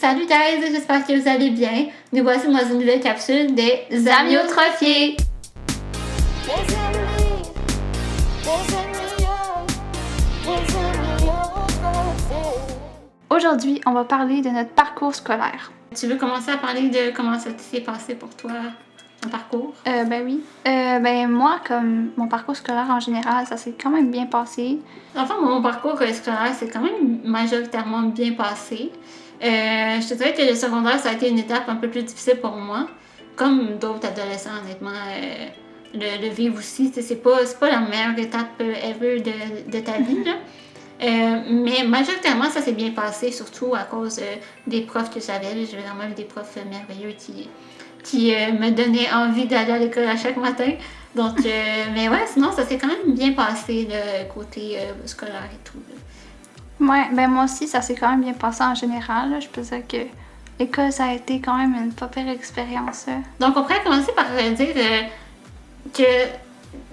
Salut guys, j'espère que vous allez bien. Nous voici dans une nouvelle capsule des Amyotrophiés. Aujourd'hui, on va parler de notre parcours scolaire. Tu veux commencer à parler de comment ça s'est passé pour toi, ton parcours? Ben oui. Moi, comme mon parcours scolaire en général, ça s'est quand même bien passé. Enfin, mon parcours scolaire s'est quand même majoritairement bien passé. Je te dirais que le secondaire, ça a été une étape un peu plus difficile pour moi. Comme d'autres adolescents, honnêtement, le vivre aussi, c'est pas la meilleure étape ever de ta vie, là. Mais majoritairement, ça s'est bien passé, surtout à cause des profs que j'avais. J'ai vraiment eu des profs merveilleux qui me donnaient envie d'aller à l'école à chaque matin. Donc, mais ouais, sinon, ça s'est quand même bien passé, le côté scolaire et tout. Là. Ouais, ben moi aussi, ça s'est quand même bien passé en général. Là. Je peux dire que l'école, ça a été quand même une pas pire expérience. Là. Donc, on pourrait commencer par dire que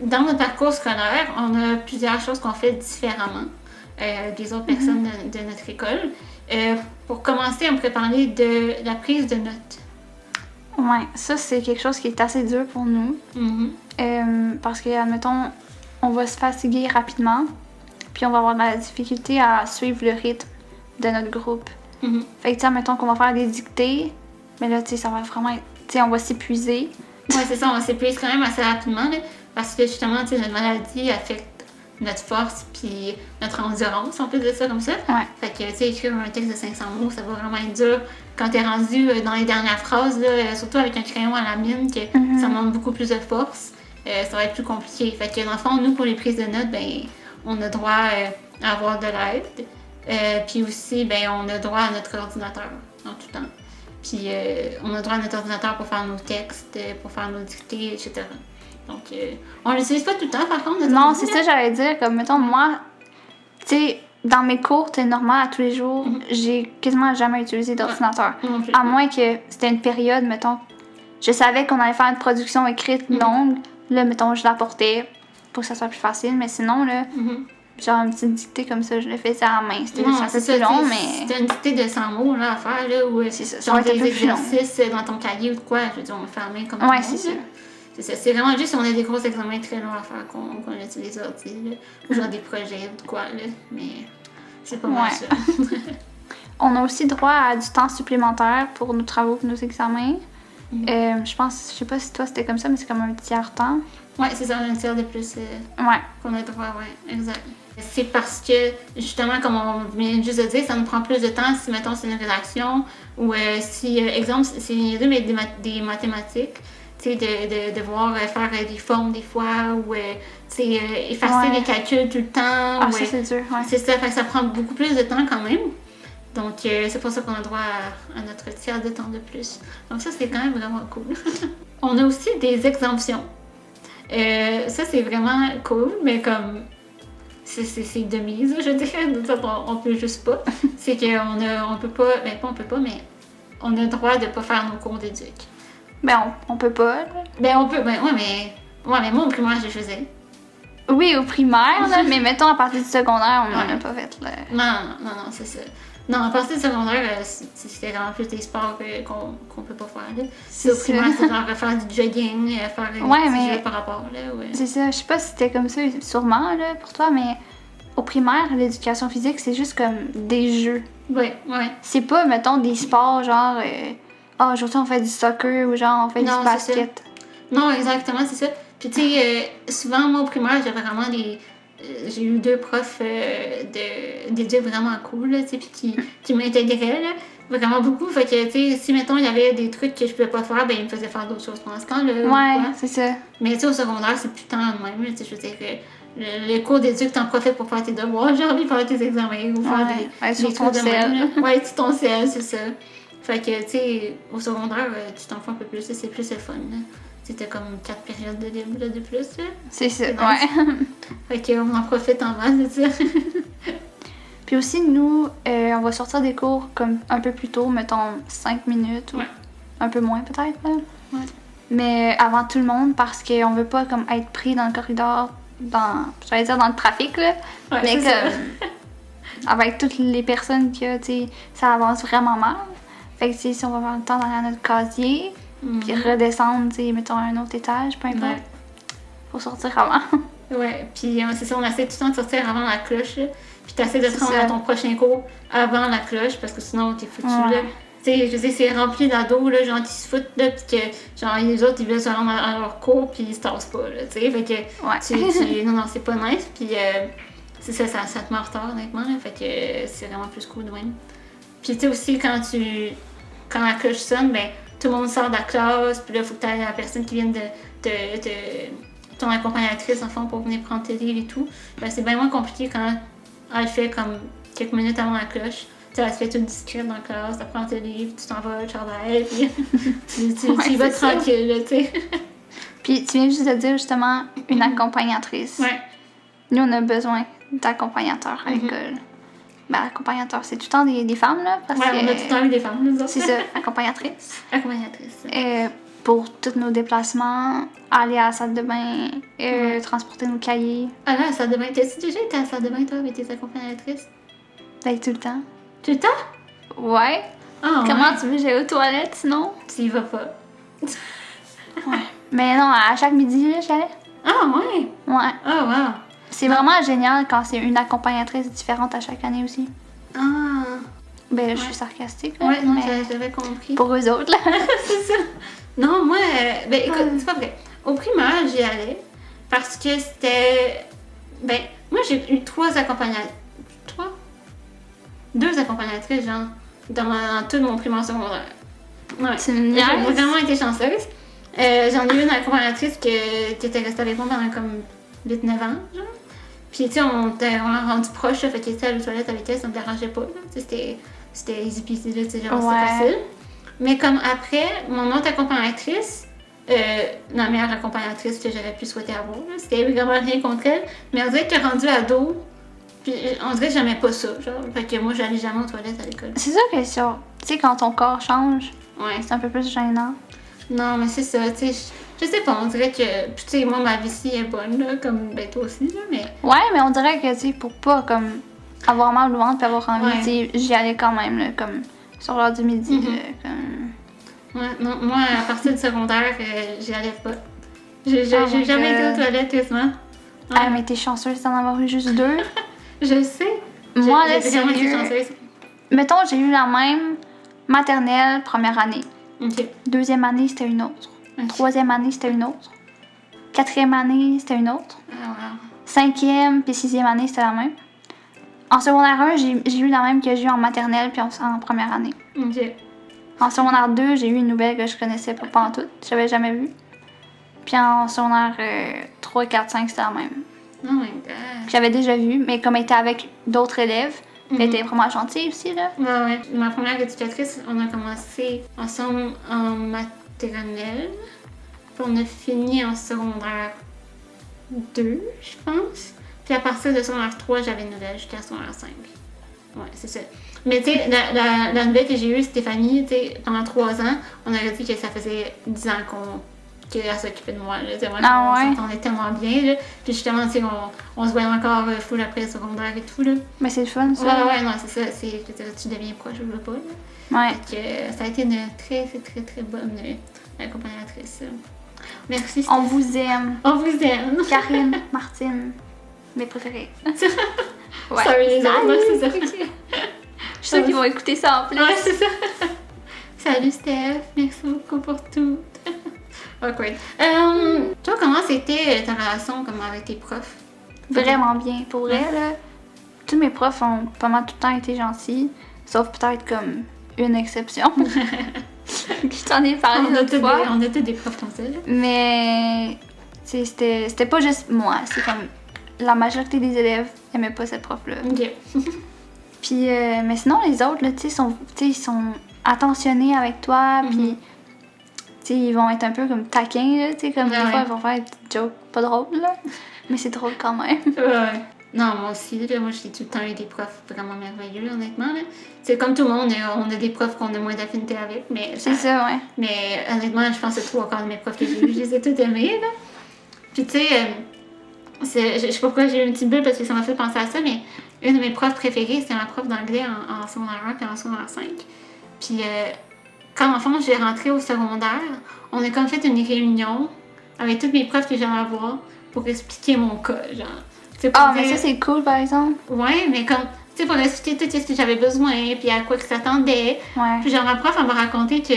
dans notre parcours scolaire, on a plusieurs choses qu'on fait différemment des autres personnes de notre école. Pour commencer, on pourrait parler de la prise de notes. Ouais, ça, c'est quelque chose qui est assez dur pour nous. Parce que, admettons, on va se fatiguer rapidement. Puis on va avoir de la difficulté à suivre le rythme de notre groupe. Fait que, tu sais, admettons qu'on va faire des dictées, mais là, tu sais, ça va vraiment être... Tu sais, on va s'épuiser. Ouais, c'est ça, on s'épuise quand même assez rapidement, là, parce que, justement, tu sais, notre maladie affecte notre force puis notre endurance, on peut dire ça comme ça. Ouais. Fait que, tu sais, écrire un texte de 500 mots, ça va vraiment être dur quand t'es rendu dans les dernières phrases, là, surtout avec un crayon à la mine, que ça demande beaucoup plus de force. Ça va être plus compliqué. Fait que, dans le fond, nous, pour les prises de notes, ben on a droit à avoir de l'aide. Puis aussi, ben, on a droit à notre ordinateur en tout temps. Puis on a droit à notre ordinateur pour faire nos textes, pour faire nos dictées, etc. Donc, on l'utilise pas tout le temps, par contre. Non, c'est ça, j'allais dire. Comme, mettons, moi, tu sais, dans mes cours, c'est normal, à tous les jours, j'ai quasiment jamais utilisé d'ordinateur. À moins que c'était une période, mettons, je savais qu'on allait faire une production écrite longue. Là, mettons, je l'apportais pour que ça soit plus facile, mais sinon, là, genre une petite dictée comme ça, je le faisais à la main. C'était un peu plus long, mais... C'était une dictée de 100 mots là, à faire, là, ou c'est ça, genre des exercices dans ton cahier ou quoi, je veux dire, on le fait à la main comme tout le monde. C'est ça. C'est ça, c'est vraiment juste si on a des gros examens très longs à faire qu'on utilise ordi, là, ou genre des projets ou quoi, là, mais c'est pas mal ça. On a aussi droit à du temps supplémentaire pour nos travaux et nos examens. Je pense, je sais pas si toi c'était comme ça, mais c'est comme un tiers-temps. Ouais, c'est ça, un tiers de plus qu'on a droit, ouais, exact. C'est parce que, justement, comme on vient juste de dire, ça nous prend plus de temps si, mettons, c'est une rédaction ou si, exemple, c'est des mathématiques, tu sais, de devoir faire des formes des fois ou, tu sais, effacer les calculs tout le temps. Ah, ça, c'est dur, ouais. C'est ça, fait que ça prend beaucoup plus de temps quand même. Donc, c'est pour ça qu'on a droit à notre tiers de temps de plus. Donc, ça, c'est quand même vraiment cool. On a aussi des exemptions. Ça, c'est vraiment cool, mais comme c'est de mise, je dirais. On peut juste pas. C'est qu'on peut pas, ben pas on peut pas, mais on a le droit de pas faire nos cours d'éduc. Ben, on peut pas. Là. Ben, on peut, ben, mais moi, au primaire, je faisais. Oui, au primaire, là, mais mettons, à partir du secondaire, on n'en a pas fait. Là. Non, c'est ça. Non, à partir du secondaire, c'était vraiment plus des sports qu'on peut pas faire. Là. C'est au primaire, c'est genre faire du jogging, faire des petits jeux par rapport. Là, C'est ça, je sais pas si c'était comme ça sûrement là, pour toi, mais au primaire, l'éducation physique, c'est juste comme des jeux. Oui. C'est pas, mettons, des sports genre, aujourd'hui on fait du soccer ou genre on fait du basket. Non, exactement, c'est ça. Puis tu sais, souvent, moi au primaire, j'avais vraiment j'ai eu 2 profs d'éduc vraiment cool, tu sais, puis qui m'intégraient, là, vraiment beaucoup. Fait que, tu sais, si, mettons, il y avait des trucs que je pouvais pas faire, ben, ils me faisaient faire d'autres choses pendant ce temps-là. Ouais, c'est ça. Mais, tu sais, au secondaire, c'est plus tant de même, tu sais, je veux dire que le cours d'éduc, t'en profites pour faire tes devoirs, genre, puis faire tes examens, ou faire des trucs de même. Ouais, tu ton ciel, c'est ça. Fait que, tu sais, au secondaire, tu t'en fais un peu plus, c'est plus le fun, là. C'était comme 4 périodes de libre de plus. Là. C'est ça, nice. Fait qu'on en profite en masse de ça. Puis aussi, nous, on va sortir des cours comme un peu plus tôt, mettons 5 minutes ou un peu moins peut-être. Là. Ouais. Mais avant tout le monde parce qu'on veut pas comme être pris dans le corridor, j'allais dire dans le trafic, là. Ouais, mais comme avec toutes les personnes qu'il y a, tu sais, ça avance vraiment mal. Fait que si on va avoir le temps d'aller à notre casier, puis redescendre, mettons, à un autre étage, peu importe. Ouais. Faut sortir avant. Ouais, puis c'est ça, on essaie tout le temps de sortir avant la cloche, là. Puis t'essaies de te rendre à ton prochain cours avant la cloche, parce que sinon t'es foutu, là. Tu sais, je sais, c'est rempli d'ados, là, genre, qui se foutent, là, pis que, genre, les autres, ils veulent se rendre à leur cours, pis ils se tassent pas, là, tu sais. Fait que, non, c'est pas nice, pis c'est ça te met en retard, honnêtement, là. Fait que c'est vraiment plus cool de même. Pis tu sais aussi, quand la cloche sonne, ben, tout le monde sort de la classe, puis là, faut que t'aies la personne qui vient ton accompagnatrice, en fond, pour venir prendre tes livres et tout. Ben, c'est bien moins compliqué quand elle fait comme quelques minutes avant la cloche. Tu sais, elle se fait toute discrète dans la classe, tu prends tes livres, tu t'en vas au chandail, puis tu y vas tranquille, là, tu sais. Puis tu viens juste de dire, justement, une accompagnatrice. Ouais. Nous, on a besoin d'accompagnateurs à l'école. Ben, accompagnateur, c'est tout le temps des femmes, là. Parce on a tout le temps eu des femmes, nous autres. C'est ça, accompagnatrice. Accompagnatrice. Pour tous nos déplacements, aller à la salle de bain, transporter nos cahiers. Ah là, à la salle de bain. T'as-tu déjà été à la salle de bain, toi, avec tes accompagnatrices? Ben, tout le temps. Tout le temps? Ouais. Ah, Comment tu veux, j'ai aux toilettes, sinon? Tu y vas pas. Ouais. Mais non, à chaque midi, là, j'allais. Ah, ouais? Ouais. Ah, wow. C'est vraiment génial quand c'est une accompagnatrice différente à chaque année aussi. Ah. Ben là, je suis sarcastique, là. Ouais, non, mais j'avais compris. pour eux autres, là. C'est ça. Non, moi, ben écoute, c'est pas vrai. Au primaire, j'y allais parce que c'était. Ben, moi, j'ai eu 3 accompagnatrices. 2 accompagnatrices, genre, dans tout mon primaire secondaire. Ouais. C'est une J'ai niaise. vraiment été chanceuse. J'en ai eu une accompagnatrice qui était restée avec moi pendant comme 8-9 ans, genre. Puis, tu sais, on était vraiment rendus proches, là, fait qu'elle était à la toilette avec elle, ça me dérangeait pas, là. C'était easy peasy, là, tu sais, genre, c'était facile. Mais comme après, mon autre accompagnatrice, la meilleure accompagnatrice que j'aurais pu souhaiter avoir, là, c'était vraiment rien contre elle, mais on dirait que rendu ado, puis on dirait que j'aimais pas ça, genre, fait que moi, j'allais jamais aux toilettes à l'école. C'est sûr que tu sais, quand ton corps change, Ouais. c'est un peu plus gênant. Non, mais c'est ça, tu sais, je sais pas, on dirait que, puis tu sais, moi, ma vessie est bonne, là, comme, ben, toi aussi, là, mais... Ouais, mais on dirait que, tu sais, pour pas, comme, avoir mal au ventre puis avoir envie, tu sais, j'y allais quand même, là, comme, sur l'heure du midi, là, comme... Ouais, non, moi, à partir du secondaire, j'y allais pas. J'ai jamais été aux toilettes, quasiment. Ouais. Ah, mais t'es chanceuse d'en avoir eu juste 2. Je sais. Moi, là, j'ai vraiment été chanceuse. Mettons, j'ai eu la même maternelle première année. OK. Deuxième année, c'était une autre. Troisième année, c'était une autre. Quatrième année, c'était une autre. Ah, wow. Cinquième puis sixième année, c'était la même. En secondaire 1, j'ai eu la même que j'ai eu en maternelle puis en première année. OK. En secondaire 2, j'ai eu une nouvelle que je connaissais pas en tout. Je l'avais jamais vue. Puis en secondaire 3, 4, 5, c'était la même. Oh my god. J'avais déjà vu, mais comme elle était avec d'autres élèves, elle était vraiment gentille aussi, là. Ouais. Ma première éducatrice, on a commencé ensemble en maternelle. Puis on a fini en secondaire 2, je pense. Puis à partir de secondaire 3, j'avais une nouvelle jusqu'à secondaire 5. Ouais, c'est ça. Mais tu sais, la nouvelle que j'ai eue, Stéphanie, tu sais, pendant 3 ans, on aurait dit que ça faisait 10 ans qu'elle s'occupait de moi. Là, Ah ouais? On s'entendait tellement bien. Là. Puis justement, tu sais, on se voyait encore full après le secondaire et tout. Là. Mais c'est le fun, ça. Ouais, non, c'est ça. Je veux dire, tu deviens proche, je veux pas. Là. Ouais. Fait que, ça a été une très, très, très bonne accompagnatrice. Merci. On vous aime. On vous aime. Karine, Martine, mes préférés. Ouais. Sorry, les autres, moi, c'est ça. Je suis sûre qu'ils vont écouter ça en plus. Ouais, c'est ça. Salut Steph, merci beaucoup pour tout. Awkward. Toi, comment c'était ta relation comme avec tes profs? Vraiment bien. Pour vrai, là, tous mes profs ont pas mal tout le temps été gentils, sauf peut-être comme une exception. Je t'en ai parlé l'autre fois. On était des profs comme ça. Là. Mais c'était pas juste moi, c'est comme la majorité des élèves n'aimaient pas cette prof-là. Ok. Puis, mais sinon, les autres, là, ils sont attentionnés avec toi, puis ils vont être un peu comme taquins, là, comme des fois, ils vont faire des petites jokes pas drôles, là, mais c'est drôle quand même. Ouais. Non, moi aussi, là, moi j'ai tout le temps eu des profs vraiment merveilleux, honnêtement. Là. C'est comme tout le monde, on a des profs qu'on a moins d'affinité avec, mais... C'est ça, ouais. Mais honnêtement, je pense que c'est 3 quarts de mes profs que j'ai eu, je les ai tous aimés, là. Puis tu sais, je sais pas pourquoi j'ai eu une petite bulle parce que ça m'a fait penser à ça, mais une de mes profs préférées, c'était ma prof d'anglais en secondaire 1 puis en secondaire 5. Puis quand enfant, j'ai rentré au secondaire, on a comme fait une réunion avec tous mes profs que j'allais avoir pour expliquer mon cas, genre. Mais ça, c'est cool, par exemple. Ouais, mais comme, tu sais, pour expliquer tout ce que j'avais besoin, puis à quoi que ça s'attendait. Ouais. Puis genre, ma prof, elle m'a raconté que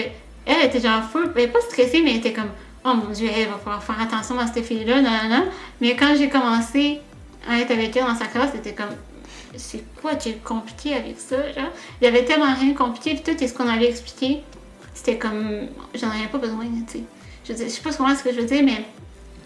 elle était genre full, elle pas stressée, mais elle était comme, oh mon Dieu, elle va falloir faire attention à cette fille-là, nan. Mais quand j'ai commencé à être avec elle dans sa classe, c'était comme, c'est quoi qui est compliqué avec ça, genre? Il y avait tellement rien de compliqué, puis tout ce qu'on avait expliqué, c'était comme, j'en avais pas besoin, tu sais. Je sais pas comment ce que je veux dire, mais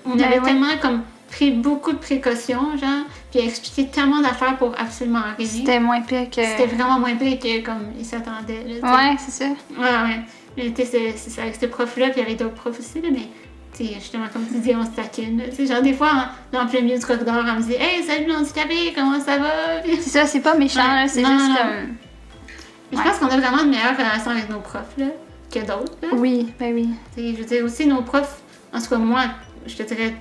on avait tellement comme pris beaucoup de précautions, genre, puis expliqué tellement d'affaires pour absolument rien. C'était moins pire que... C'était vraiment moins pire que comme ils s'attendaient, là, ouais, c'est ça. Ouais. Mais tu sais, c'est avec ce prof-là, puis il y avait d'autres profs aussi, là, mais tu sais, justement, comme tu dis, on se taquine, tu sais, genre des fois, dans le plein milieu du corridor, on me dit « Hey, salut handicapé, comment ça va? » C'est ça, c'est pas méchant, là, c'est juste comme... Mais je pense qu'on a vraiment de meilleures relations avec nos profs, là, que d'autres, là. Oui, ben oui. T'sais, je veux dire, aussi, nos profs, en tout cas, moi, je te dirais,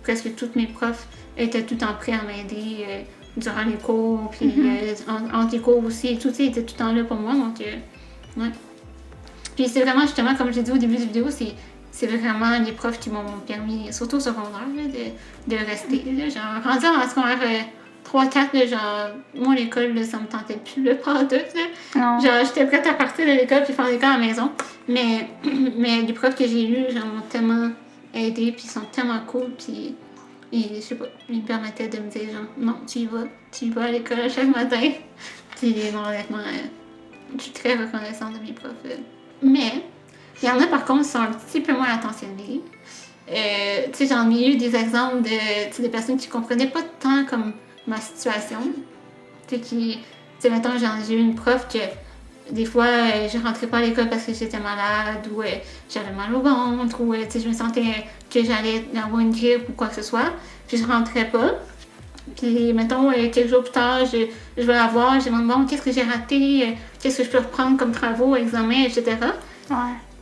presque tous mes profs étaient tout le temps prêts à m'aider durant les cours, puis entre les cours aussi, et tout, ils étaient tout le temps là pour moi, donc, ouais. Puis c'est vraiment, justement, comme j'ai dit au début de la vidéo, c'est vraiment les profs qui m'ont permis, surtout au secondaire, là, de rester, là, genre, rendu en secondaire 3-4, là, genre, moi, l'école, là, ça me tentait plus, là, pas tout, là. Non. Genre, j'étais prête à partir de l'école puis faire l'école à la maison, mais les profs que j'ai eus, genre, m'ont tellement aidé, puis ils sont tellement cool, puis je sais pas, ils me permettaient de me dire, genre, non, tu y vas à l'école chaque matin. Puis, non, honnêtement, je suis très reconnaissante de mes profs. Mais, il y en a par contre qui sont un petit peu moins attentionnés. Tu sais, j'en ai eu des exemples de personnes qui comprenaient pas tant comme ma situation. Tu sais, mettons, j'ai eu une prof que des fois, je rentrais pas à l'école parce que j'étais malade ou j'avais mal au ventre ou je me sentais que j'allais avoir une grippe ou quoi que ce soit. Puis je rentrais pas. Puis, mettons, quelques jours plus tard, je vais la voir, je demande, bon, qu'est-ce que j'ai raté, qu'est-ce que je peux reprendre comme travaux, examens, etc. Ouais.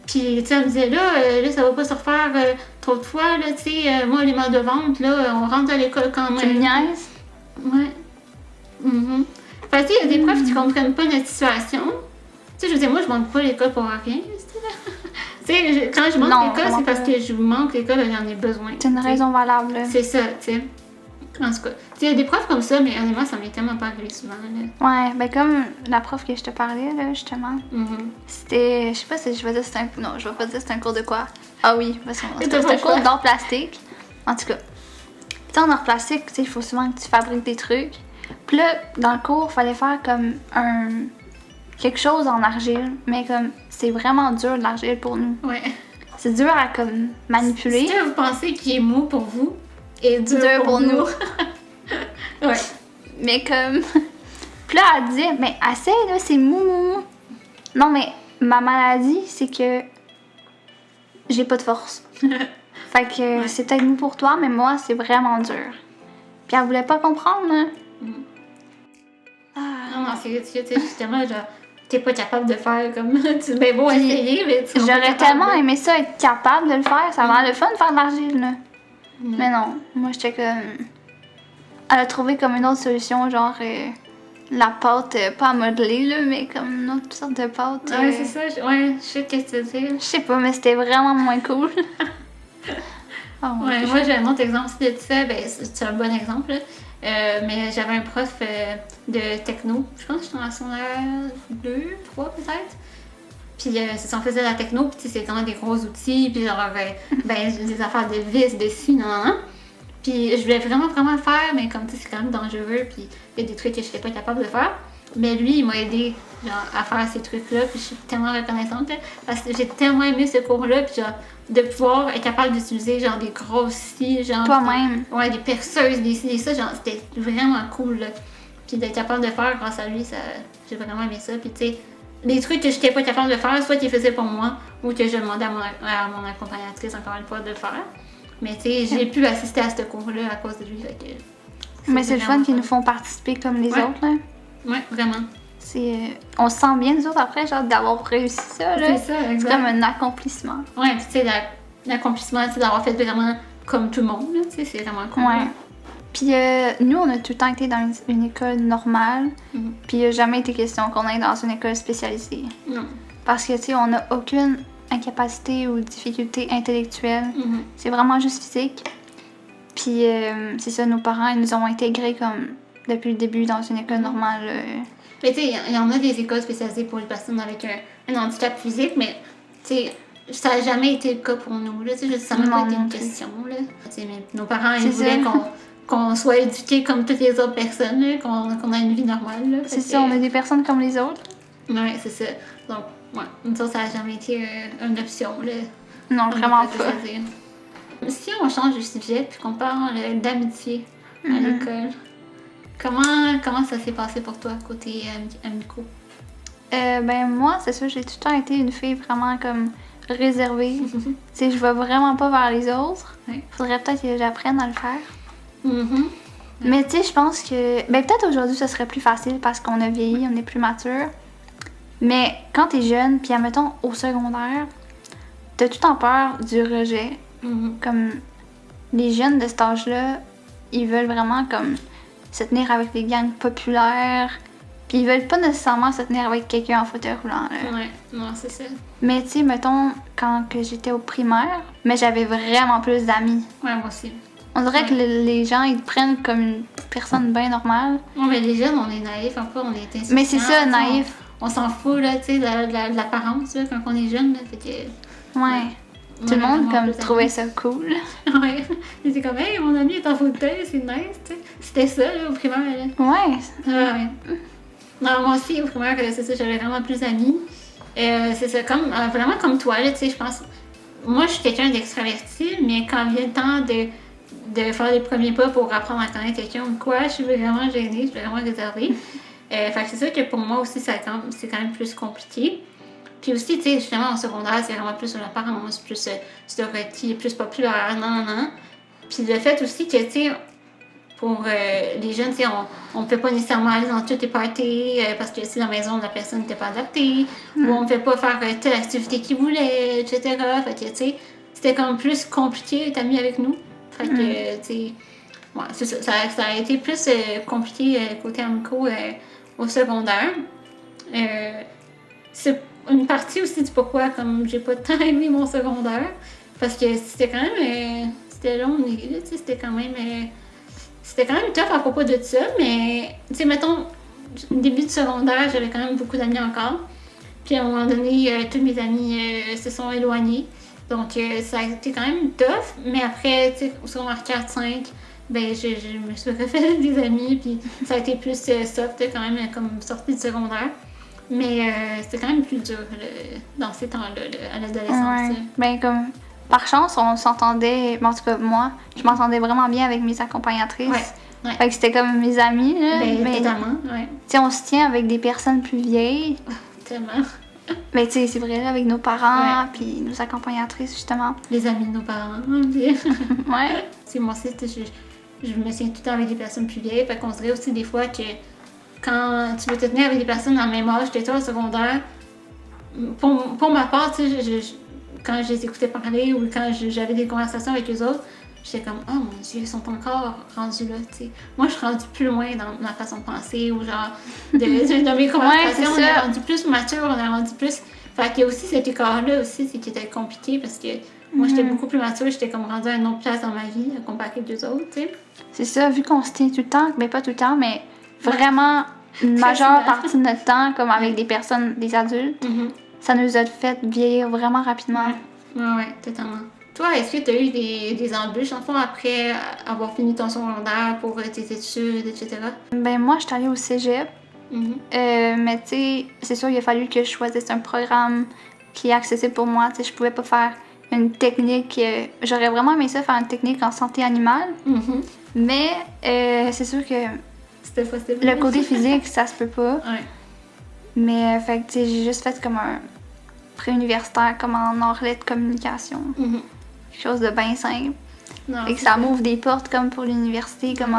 Puis, tu sais, elle me disait, là, ça va pas se refaire trop de fois, là, tu sais, moi, les mal de ventre, là, on rentre à l'école quand même. Tu me niaises? Ouais. Mm-hmm. Fait que, tu sais, il y a des profs qui comprennent pas notre situation. Tu sais, je veux dire, moi, je manque pas l'école pour rien, tu sais, quand je manque l'école, c'est parce que je manque l'école, j'en ai besoin. C'est une raison valable, là. C'est ça, tu sais. En tout cas, il y a des profs comme ça, mais honnêtement, ça m'est tellement pas arrivé souvent, là. Ouais, ben comme la prof que je te parlais, là, justement. C'était, je sais pas si je vais dire c'est un... Non, je vais pas dire c'est un cours de quoi. Ah oui, parce que c'est un cours d'art plastique. En tout cas, tu sais, en art plastique, tu sais, il faut souvent que tu fabriques des trucs. Puis là, dans le cours, il fallait faire comme quelque chose en argile, mais comme c'est vraiment dur de l'argile pour nous. Ouais. C'est dur à comme manipuler. Ce que vous pensez qui est mou pour vous est dur pour nous. Ouais. Mais comme... Puis là, elle disait, mais assez, là, c'est mou. Non, mais ma maladie, c'est que j'ai pas de force. Fait que c'est peut-être mou pour toi, mais moi, c'est vraiment dur. Puis elle voulait pas comprendre, hein. Non, c'est justement, genre, t'es pas capable de faire comme... tu ben beau essayer, mais tu j'aurais tellement aimé ça, être capable de le faire. Ça m'a l'air le fun de faire de l'argile, là. Mais non, moi, j'étais comme... Elle a trouvé comme une autre solution, genre... la pâte, pas à modeler, là, mais comme une autre sorte de pâte. Ouais, c'est ça. Ouais, je sais qu'est-ce que tu veux dire. Je sais pas, mais c'était vraiment moins cool. Ouais, moi, j'ai un autre exemple aussi de ça. Ben, c'est un bon exemple, là. Mais j'avais un prof de techno. Je pense que j'étais en secondaire 2, 3 peut-être. Puis c'est ça, on faisait de la techno, puis c'est vraiment des gros outils, puis genre, ben, des affaires de vis, de ci, non. Puis je voulais vraiment le faire, mais comme tu sais, c'est quand même dangereux, puis il y a des trucs que je n'étais pas capable de faire. Mais lui, il m'a aidé genre, à faire ces trucs-là, puis je suis tellement reconnaissante, là, parce que j'ai tellement aimé ce cours-là, puis genre, de pouvoir être capable d'utiliser genre des grosses scies, genre... Toi-même. Ouais, des perceuses, des ça, genre, c'était vraiment cool, là. Puis d'être capable de faire grâce à lui, ça, j'ai vraiment aimé ça, puis tu sais, les trucs que je n'étais pas capable de faire, soit qu'il faisait pour moi, ou que je demandais à mon accompagnatrice, encore une fois, de le faire. Mais tu sais, j'ai pu assister à ce cours-là à cause de lui, fait que... Mais c'est le fun qu'ils nous font participer comme les autres, là. Ouais, vraiment. On se sent bien, nous autres, après, genre, d'avoir réussi ça, là. C'est ça, exact. C'est comme un accomplissement. Ouais, puis tu sais, l'accomplissement, tu sais, d'avoir fait vraiment comme tout le monde, là, tu sais, c'est vraiment cool. Ouais. Puis nous, on a tout le temps été dans une école normale, puis il n'a jamais été question qu'on aille dans une école spécialisée. Non. Parce que, tu sais, on n'a aucune incapacité ou difficulté intellectuelle. C'est vraiment juste physique. Puis, c'est ça, nos parents, ils nous ont intégrés comme depuis le début dans une école normale. Mais tu sais, il y en a des écoles spécialisées pour les personnes avec un handicap physique, mais tu sais, ça n'a jamais été le cas pour nous. Là, ça n'a pas été une question. Là. Nos parents, ils voulaient qu'on soit éduqués comme toutes les autres personnes, là, qu'on ait une vie normale. Là, c'est ça, on est des personnes comme les autres. Oui, c'est ça. Donc, ouais, ça n'a jamais été une option. Là, non, vraiment pas. Si on change de sujet puis qu'on parle d'amitié à l'école, comment ça s'est passé pour toi côté amicaux? Ben moi, c'est sûr, j'ai tout le temps été une fille vraiment comme réservée. Tu sais, je vais vraiment pas vers les autres. Faudrait peut-être que j'apprenne à le faire. Mais tu sais, je pense que... Ben peut-être aujourd'hui, ça serait plus facile parce qu'on a vieilli, on est plus mature. Mais quand t'es jeune, puis admettons au secondaire, t'as tout le temps peur du rejet. Comme les jeunes de cet âge-là, ils veulent vraiment comme se tenir avec des gangs populaires, puis ils veulent pas nécessairement se tenir avec quelqu'un en fauteuil roulant. Là. Ouais, non, c'est ça. Mais tu sais, mettons, quand que j'étais au primaire, mais j'avais vraiment plus d'amis. Ouais, moi aussi. On dirait que les gens, ils te prennent comme une personne bien normale. Ouais, mais les jeunes, on est naïfs, un peu, on est insouciants. Mais c'est ça, naïf. On s'en fout, là, tu sais, de l'apparence, là, quand on est jeune, là, fait que... Ouais. Tout le monde comme trouvait ça cool. Ouais. J'étais comme, hey, mon ami est en fauteuil, c'est nice, tu sais. C'était ça, là, au primaire, là. Ouais. Ouais. Non, moi aussi, au primaire, c'est ça, j'avais vraiment plus d'amis. C'est ça, vraiment comme toi, là, tu sais, je pense. Moi, je suis quelqu'un d'extraverti, mais quand vient le temps de faire les premiers pas pour apprendre à connaître quelqu'un ou quoi, je suis vraiment gênée, je suis vraiment réservée. Fait que c'est sûr que pour moi aussi, c'est quand même plus compliqué. Puis aussi, tu sais, justement, en secondaire, c'est vraiment plus sur l'apparence, plus extraverti, plus populaire, non. Puis le fait aussi que, tu sais, pour les jeunes, tu sais, on ne peut pas nécessairement aller dans toutes les parties parce que si la maison de la personne n'était pas adaptée, ou on ne peut pas faire telle activité qu'ils voulaient, etc. Fait que, tu sais, c'était comme plus compliqué d'être ami avec nous. Fait que, tu sais, ouais, c'est ça, ça a été plus compliqué côté amicaux au secondaire. C'est une partie aussi du pourquoi, comme j'ai pas tant aimé mon secondaire, parce que c'était quand même, c'était long, tu sais, c'était quand même tough à propos de ça, mais, tu sais, mettons, au début du secondaire, j'avais quand même beaucoup d'amis encore, puis à un moment donné, tous mes amis se sont éloignés, donc ça a été quand même tough, mais après, tu sais, au secondaire 4-5, ben, je me suis refait des amis, puis ça a été plus soft quand même, comme sortie du secondaire. Mais c'était quand même plus dur dans ces temps-là, à l'adolescence. Ouais. Ben, comme, par chance, on s'entendait, en tout cas, moi, je m'entendais vraiment bien avec mes accompagnatrices. Ouais. Fait que c'était comme mes amis, là. Ben, totalement, ouais. Tu sais, on se tient avec des personnes plus vieilles. Tellement. Mais tu sais, c'est vrai, là, avec nos parents, puis nos accompagnatrices, justement. Les amis de nos parents, puis... Ouais. C'est moi aussi, je me tiens tout le temps avec des personnes plus vieilles, fait qu'on dirait aussi des fois que quand tu veux te tenir avec des personnes dans le même âge que toi au secondaire, pour ma part, tu sais, quand je les écoutais parler ou quand j'avais des conversations avec eux autres, j'étais comme, oh mon Dieu, ils sont encore rendus là, tu sais. Moi, je suis rendue plus loin dans ma façon de penser ou genre, de mes conversations, on est rendu plus mature, on est rendu plus... Fait qu'il y a aussi cet écart-là aussi, c'est qui était compliqué parce que moi, j'étais beaucoup plus mature, j'étais comme rendue à une autre place dans ma vie comparé avec les autres, tu sais. C'est ça, vu qu'on se tient tout le temps, mais pas tout le temps, mais vraiment une majeure partie de notre temps, comme avec des personnes, des adultes, ça nous a fait vieillir vraiment rapidement. Ouais, totalement. Toi, est-ce que tu as eu des embûches, en fond, après avoir fini ton secondaire pour tes études, etc.? Ben moi, je suis allée au cégep. Mais tu sais, c'est sûr, il a fallu que je choisisse un programme qui est accessible pour moi. Tu sais, je pouvais pas faire une technique... j'aurais vraiment aimé ça, faire une technique en santé animale. Mais c'est sûr que c'était possible. Le côté physique, ça se peut pas. Ouais. Mais fait que tu sais, j'ai juste fait comme un pré-universitaire, comme en arts lettres communication. Quelque chose de bien simple. Et que ça m'ouvre des portes comme pour l'université, comme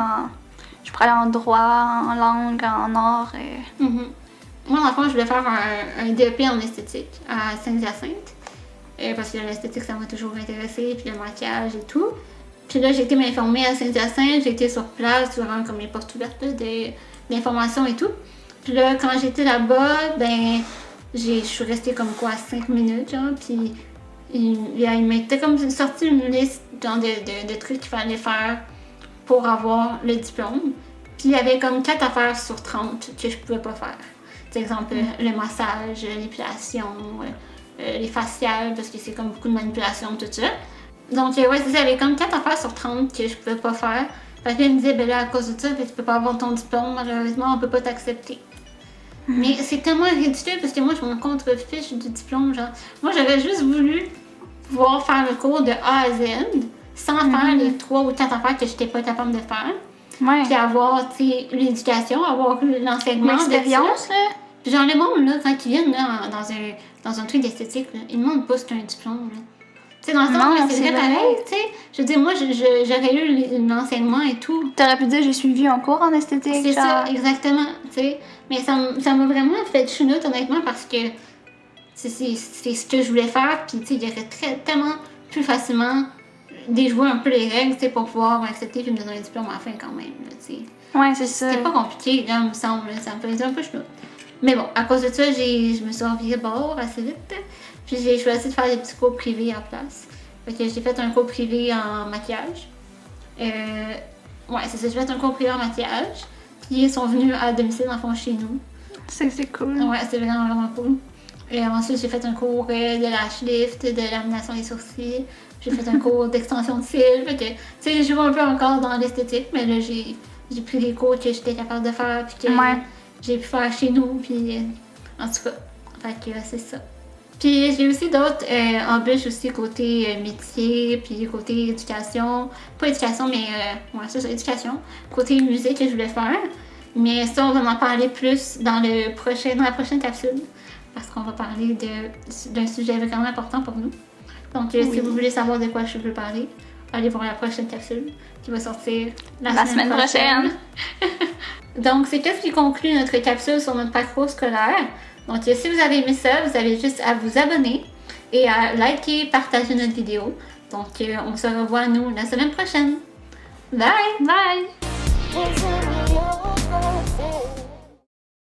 je pourrais aller en droit, en langue, en art. Moi, dans le fond, je voulais faire un DEP en esthétique à Saint-Hyacinthe. Parce que l'esthétique, ça m'a toujours intéressée, puis le maquillage et tout. Puis là, j'ai été m'informer à Saint-Hyacinthe, j'ai été sur place, durant comme les portes ouvertes d'informations et tout. Puis là, quand j'étais là-bas, ben, je suis restée comme quoi 5 minutes, genre, puis il m'était comme sorti une liste genre, de trucs qu'il fallait faire pour avoir le diplôme. Puis il y avait comme 4 affaires sur 30 que je pouvais pas faire. Par exemple, le massage, l'épilation, les faciales, parce que c'est comme beaucoup de manipulation, tout ça. Donc, ouais, c'est ça, il y avait comme 4 affaires sur 30 que je pouvais pas faire. Fait que là, il me disait, ben là, à cause de ça, ben, tu peux pas avoir ton diplôme, malheureusement, on peut pas t'accepter. Mais c'est tellement ridicule parce que moi, je m'en contrefiche du diplôme. Genre, moi, j'aurais juste voulu pouvoir faire le cours de A à Z sans faire les 3 ou 4 affaires que j'étais pas capable de faire. Ouais. Puis avoir, tu sais, l'éducation, avoir l'enseignement. L'expérience, là. Puis genre, le monde, là, quand ils viennent là, dans un truc d'esthétique, là, ils demandent pas si tu as un diplôme. Tu sais, dans le sens, Non, c'est vrai pareil, tu sais. Je veux dire, moi, j'aurais eu l'enseignement et tout. T'aurais pu dire, j'ai suivi un cours en esthétique. C'est ça, exactement, tu sais. Mais ça m'a vraiment fait chenoute, honnêtement, parce que c'est ce que je voulais faire. Puis, tu sais, il y aurait tellement plus facilement déjouer un peu les règles, tu sais, pour pouvoir m'accepter et me donner un diplôme à la fin quand même, tu sais. Ouais, c'est ça. C'était pas compliqué, là, me semble. Ça me faisait un peu chenoute. Mais bon, à cause de ça, je me suis envirée de bord assez vite. Puis j'ai choisi de faire des petits cours privés à place. Fait que j'ai fait un cours privé en maquillage. Ouais, c'est ça, j'ai fait un cours privé en maquillage. Puis ils sont venus à domicile, dans le fond, chez nous. C'est cool. Ouais, c'est vraiment, vraiment cool. Et ensuite, j'ai fait un cours de lash lift, de lamination des sourcils. J'ai fait un cours d'extension de cils. Fait que, tu sais, je joue un peu encore dans l'esthétique, mais là, j'ai pris des cours que j'étais capable de faire, puis que j'ai pu faire chez nous, puis en tout cas, fait que c'est ça. Puis j'ai aussi d'autres embûches aussi côté métier, puis côté éducation. Pas éducation, mais ouais, c'est ça, éducation. Côté musique que je voulais faire. Mais ça, on va en parler plus dans la prochaine capsule. Parce qu'on va parler d'un sujet vraiment important pour nous. Donc, si vous voulez savoir de quoi je veux parler, allez voir la prochaine capsule qui va sortir la semaine prochaine. Donc, c'est tout ce qui conclut notre capsule sur notre parcours scolaire. Donc, si vous avez aimé ça, vous avez juste à vous abonner et à liker, partager notre vidéo. Donc, on se revoit, nous, la semaine prochaine. Bye! Bye!